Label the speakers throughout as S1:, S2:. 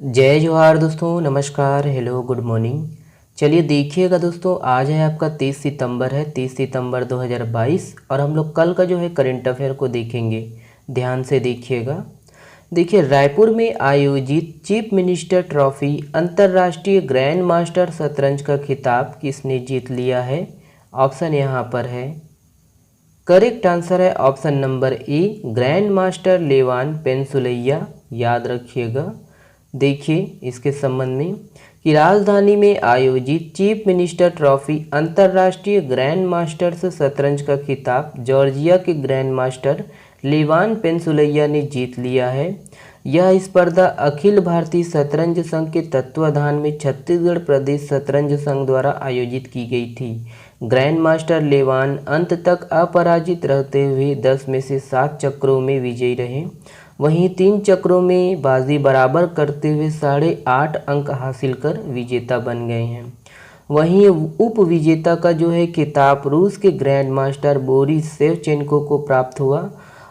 S1: जय जोहार दोस्तों, नमस्कार, हेलो, गुड मॉर्निंग। चलिए देखिएगा दोस्तों, आज है आपका 30 सितंबर है, 30 सितंबर 2022 और हम लोग कल का जो है करंट अफेयर को देखेंगे। ध्यान से देखिएगा। देखिए, रायपुर में आयोजित चीफ मिनिस्टर ट्रॉफी अंतर्राष्ट्रीय ग्रैंड मास्टर शतरंज का खिताब किसने जीत लिया है? ऑप्शन यहाँ पर है। करेक्ट आंसर है option number A, grand master लेवान पेंसुलैया। याद रखिएगा। देखिए इसके संबंध में कि राजधानी में आयोजित चीफ मिनिस्टर ट्रॉफी अंतर्राष्ट्रीय ग्रैंड मास्टर्स शतरंज का खिताब जॉर्जिया के ग्रैंड मास्टर लेवान पेंसुलैया ने जीत लिया है। यह स्पर्धा अखिल भारतीय शतरंज संघ के तत्वाधान में छत्तीसगढ़ प्रदेश शतरंज संघ द्वारा आयोजित की गई थी। ग्रैंड मास्टर लेवान अंत तक अपराजित रहते हुए 10 में से 7 चक्रों में विजयी रहे। वहीं 3 चक्रों में बाजी बराबर करते हुए 8.5 अंक हासिल कर विजेता बन गए हैं। वहीं उप विजेता का जो है खिताब रूस के ग्रैंड मास्टर बोरिस शेवचेंको को प्राप्त हुआ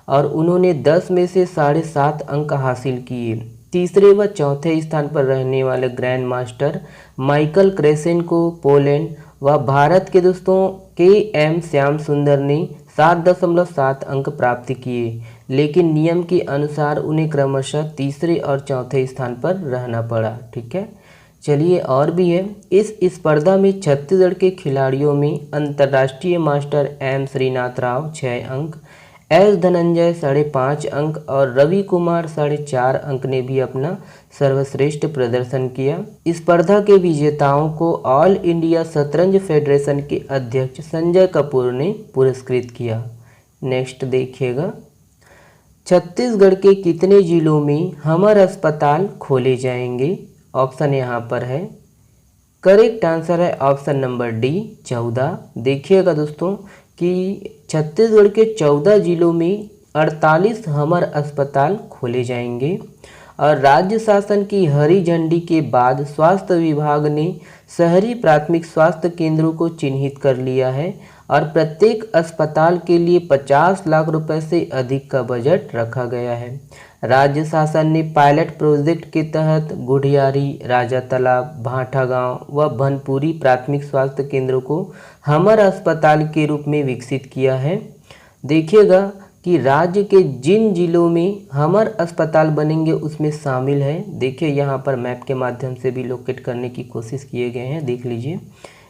S1: और उन्होंने 10 में से 7.5 अंक हासिल किए। तीसरे व चौथे स्थान पर रहने वाले ग्रैंड मास्टर माइकल क्रेसेंको पोलैंड व भारत के दोस्तों KM श्याम सुंदर ने 7.7 अंक प्राप्त किए, लेकिन नियम के अनुसार उन्हें क्रमशः तीसरे और चौथे स्थान पर रहना पड़ा। ठीक है, चलिए और भी है। इस स्पर्धा में छत्तीसगढ़ के खिलाड़ियों में अंतर्राष्ट्रीय मास्टर M श्रीनाथ राव 6 अंक, S धनंजय 5.5 अंक और रवि कुमार 4.5 अंक ने भी अपना सर्वश्रेष्ठ प्रदर्शन किया। स्पर्धा के विजेताओं को ऑल इंडिया शतरंज फेडरेशन के अध्यक्ष संजय कपूर ने पुरस्कृत किया। नेक्स्ट देखिएगा, छत्तीसगढ़ के कितने जिलों में हमर अस्पताल खोले जाएंगे? ऑप्शन यहाँ पर है। करेक्ट आंसर है ऑप्शन नंबर डी, 14। देखिएगा दोस्तों कि छत्तीसगढ़ के 14 जिलों में 48 हमर अस्पताल खोले जाएंगे और राज्य शासन की हरी झंडी के बाद स्वास्थ्य विभाग ने शहरी प्राथमिक स्वास्थ्य केंद्रों को चिन्हित कर लिया है और प्रत्येक अस्पताल के लिए 50 लाख रुपए से अधिक का बजट रखा गया है। राज्य शासन ने पायलट प्रोजेक्ट के तहत गुढ़ियारी, राजा तालाब, भाटा गांव व भनपुरी प्राथमिक स्वास्थ्य केंद्रों को हमर अस्पताल के रूप में विकसित किया है। देखिएगा कि राज्य के जिन जिलों में हमर अस्पताल बनेंगे उसमें शामिल है। देखिए यहाँ पर मैप के माध्यम से भी लोकेट करने की कोशिश किए गए हैं, देख लीजिए।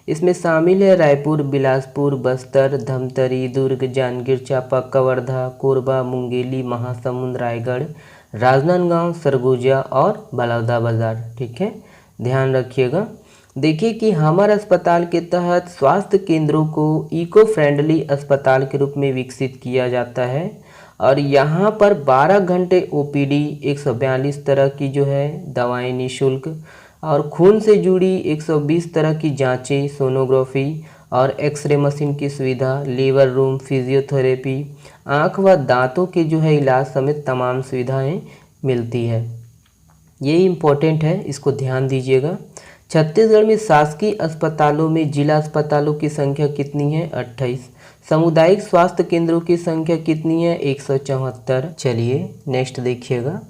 S1: इसमें शामिल है रायपुर, बिलासपुर, बस्तर, धमतरी, दुर्ग, जांजगीर चांपा, कवर्धा, कोरबा, मुंगेली, महासमुंद, रायगढ़, राजनांदगांव, सरगुजा और बलौदाबाजार। ठीक है, ध्यान रखिएगा। देखिए कि हमर अस्पताल के तहत स्वास्थ्य केंद्रों को इको फ्रेंडली अस्पताल के रूप में विकसित किया जाता है और यहाँ पर 12 घंटे OPD, 142 तरह की जो है दवाएं निःशुल्क और खून से जुड़ी 120 तरह की जांचें, सोनोग्राफी और एक्सरे मशीन की सुविधा, लीवर रूम, फिजियोथेरेपी, आँख व दांतों के जो है इलाज समेत तमाम सुविधाएं मिलती है। ये इम्पोर्टेंट है, इसको ध्यान दीजिएगा। छत्तीसगढ़ में शासकीय अस्पतालों में जिला अस्पतालों की संख्या कितनी है? 28। सामुदायिक स्वास्थ्य केंद्रों की संख्या कितनी है? 174। चलिए नेक्स्ट देखिएगा,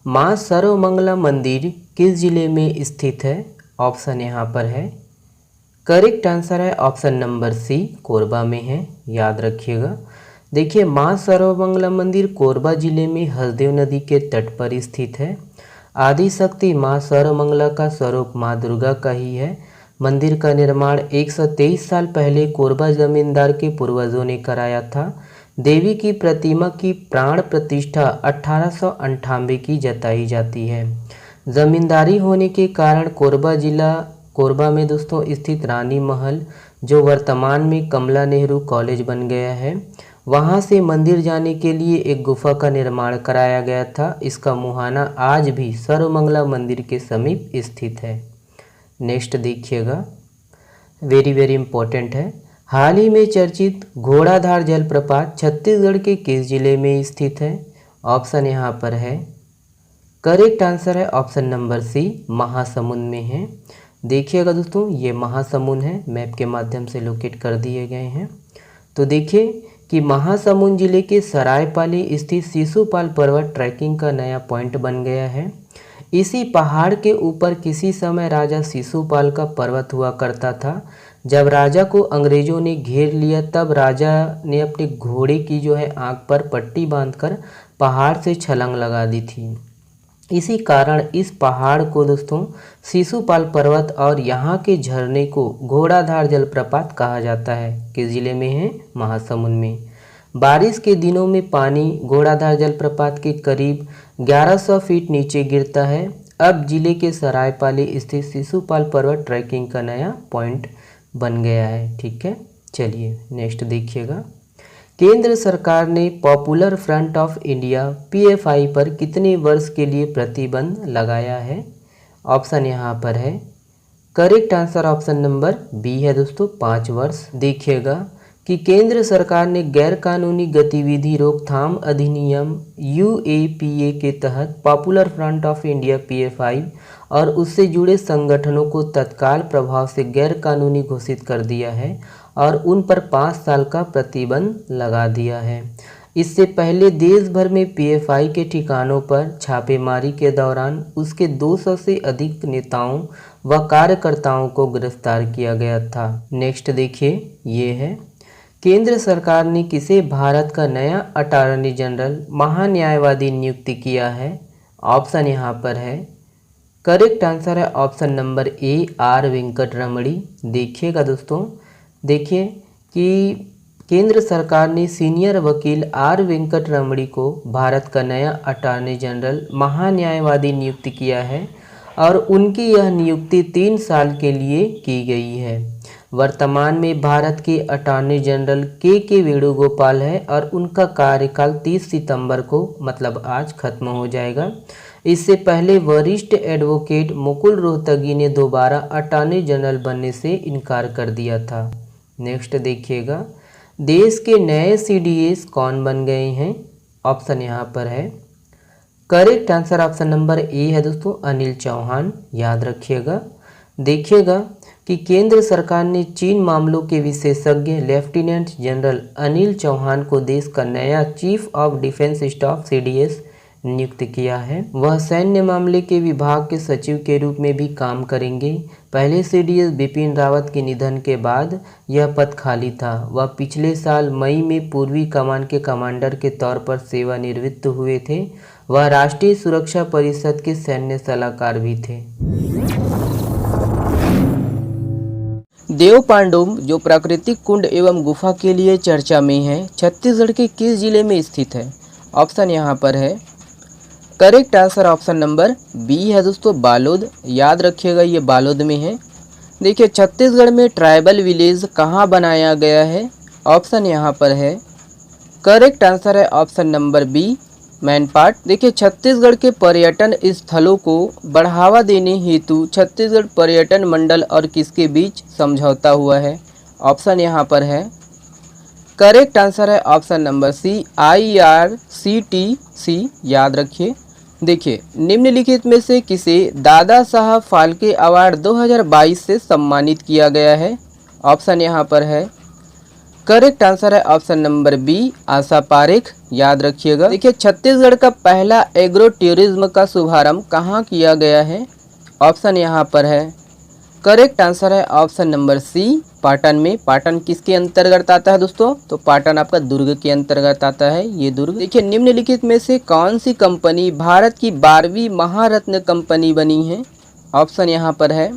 S1: माँ सर्वमंगला मंदिर किस जिले में स्थित है? ऑप्शन यहाँ पर है। करेक्ट आंसर है ऑप्शन नंबर सी, कोरबा में है। याद रखिएगा। देखिए, माँ सर्वमंगला मंदिर कोरबा जिले में हसदेव नदी के तट पर स्थित है। आदि शक्ति माँ सर्वमंगला का स्वरूप माँ दुर्गा का ही है। मंदिर का निर्माण 123 साल पहले कोरबा जमींदार के पूर्वजों ने कराया था। देवी की प्रतिमा की प्राण प्रतिष्ठा 1898 की जताई जाती है। जमींदारी होने के कारण कोरबा में दोस्तों स्थित रानी महल, जो वर्तमान में कमला नेहरू कॉलेज बन गया है, वहाँ से मंदिर जाने के लिए एक गुफा का निर्माण कराया गया था। इसका मुहाना आज भी सर्वमंगला मंदिर के समीप स्थित है। नेक्स्ट देखिएगा, वेरी वेरी इंपॉर्टेंट है। हाल ही में चर्चित घोड़ाधार जलप्रपात छत्तीसगढ़ के किस जिले में स्थित है? ऑप्शन यहाँ पर है। करेक्ट आंसर है ऑप्शन नंबर सी, महासमुंद में है। देखिएगा दोस्तों, ये महासमुंद है, मैप के माध्यम से लोकेट कर दिए गए हैं। तो देखिए कि महासमुंद जिले के सरायपाली स्थित शिशुपाल पर्वत ट्रैकिंग का नया पॉइंट बन गया है। इसी पहाड़ के ऊपर किसी समय राजा शिशुपाल का पर्वत हुआ करता था। जब राजा को अंग्रेजों ने घेर लिया तब राजा ने अपने घोड़े की जो है आँख पर पट्टी बांधकर पहाड़ से छलांग लगा दी थी। इसी कारण इस पहाड़ को दोस्तों शिशुपाल पर्वत और यहाँ के झरने को घोड़ाधार जलप्रपात कहा जाता है। किस जिले में है? महासमुंद में। बारिश के दिनों में पानी घोड़ाधार जलप्रपात के करीब 1100 फीट नीचे गिरता है। अब जिले के सरायपाली स्थित शिशुपाल पर्वत ट्रैकिंग का नया पॉइंट बन गया है। ठीक है, चलिए नेक्स्ट देखिएगा। केंद्र सरकार ने popular front of India PFI पर कितने वर्ष के लिए प्रतिबंध लगाया है? ऑप्शन यहाँ पर है, correct answer option number B है दोस्तों, 5 वर्ष। देखिएगा कि केंद्र सरकार ने गैरकानूनी गतिविधि रोकथाम अधिनियम UAPA के तहत popular front of India PFI और उससे जुड़े संगठनों को तत्काल प्रभाव से गैरकानूनी घोषित कर दिया है और उन पर 5 साल का प्रतिबंध लगा दिया है। इससे पहले देश भर में PFI के ठिकानों पर छापेमारी के दौरान उसके 200 से अधिक नेताओं व कार्यकर्ताओं को गिरफ्तार किया गया था। नेक्स्ट देखिए, ये है केंद्र सरकार ने किसे भारत का नया अटॉर्नी जनरल महान्यायवादी नियुक्त किया है? ऑप्शन यहाँ पर है, करेक्ट आंसर है option number A R Venkataramani. देखिएगा दोस्तों, देखिए कि केंद्र सरकार ने सीनियर वकील R वेंकटरमणी को भारत का नया अटॉर्नी जनरल महान्यायवादी नियुक्त किया है और उनकी यह नियुक्ति 3 साल के लिए की गई है। वर्तमान में भारत के अटॉर्नी जनरल के वेणुगोपाल है और उनका कार्यकाल 30 सितंबर को मतलब आज खत्म हो जाएगा। इससे पहले वरिष्ठ एडवोकेट मुकुल रोहतगी ने दोबारा अटॉर्नी जनरल बनने से इनकार कर दिया था। नेक्स्ट देखिएगा, देश के नए CDS कौन बन गए हैं? ऑप्शन यहाँ पर है, correct answer option number A है दोस्तों, अनिल चौहान। याद रखिएगा। देखिएगा कि केंद्र सरकार ने चीन मामलों के विशेषज्ञ लेफ्टिनेंट जनरल अनिल चौहान को देश का नया chief of defence staff CDS नियुक्त किया है। वह सैन्य मामले के विभाग के सचिव के रूप में भी काम करेंगे। पहले CDS बिपिन रावत के निधन के बाद यह पद खाली था। वह पिछले साल मई में पूर्वी कमान के कमांडर के तौर पर सेवानिवृत्त हुए थे। वह राष्ट्रीय सुरक्षा परिषद के सैन्य सलाहकार भी थे। देव पांडुम जो प्राकृतिक कुंड एवं गुफा के लिए चर्चा में है, छत्तीसगढ़ के किस जिले में स्थित है? ऑप्शन यहाँ पर है, correct answer option number B है दोस्तों, बालोद। याद रखिएगा, ये बालोद में है। देखिए छत्तीसगढ़ में ट्राइबल विलेज कहाँ बनाया गया है? ऑप्शन यहाँ पर है, करेक्ट आंसर है ऑप्शन नंबर बी, मैनपाट। देखिए छत्तीसगढ़ के पर्यटन स्थलों को बढ़ावा देने हेतु छत्तीसगढ़ पर्यटन मंडल और किसके बीच समझौता हुआ है? ऑप्शन यहाँ पर है, करेक्ट आंसर है ऑप्शन नंबर सी, IRCTC। याद रखिए। देखिए निम्नलिखित में से किसे दादा साहब फाल्के अवार्ड 2022 से सम्मानित किया गया है? ऑप्शन यहाँ पर है, करेक्ट आंसर है option number B, Asha Parekh. याद रखिएगा। देखिए छत्तीसगढ़ का पहला एग्रो टूरिज्म का शुभारंभ कहाँ किया गया है? ऑप्शन यहाँ पर है, करेक्ट आंसर है ऑप्शन नंबर सी, पाटन में। पाटन किसके अंतर्गत आता है दोस्तों? तो पाटन आपका दुर्ग के अंतर्गत आता है, ये दुर्ग। देखिए निम्नलिखित में से कौन सी कंपनी भारत की 12वीं महारत्न कंपनी बनी है? ऑप्शन यहाँ पर है,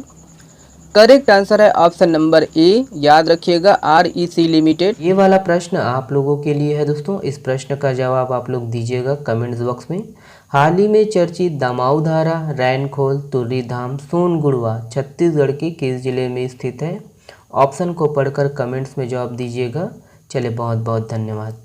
S1: करेक्ट आंसर है ऑप्शन नंबर ए, याद रखिएगा, REC लिमिटेड। ये वाला प्रश्न आप लोगों के लिए है दोस्तों। इस प्रश्न का जवाब आप लोग दीजिएगा कमेंट्स बॉक्स में। हाल ही में चर्चित दामाउधारा, रैनखोल, तुर्री धाम, सोनगुड़वा छत्तीसगढ़ के किस जिले में स्थित है? ऑप्शन को पढ़कर कमेंट्स में जवाब दीजिएगा। चलिए बहुत बहुत धन्यवाद।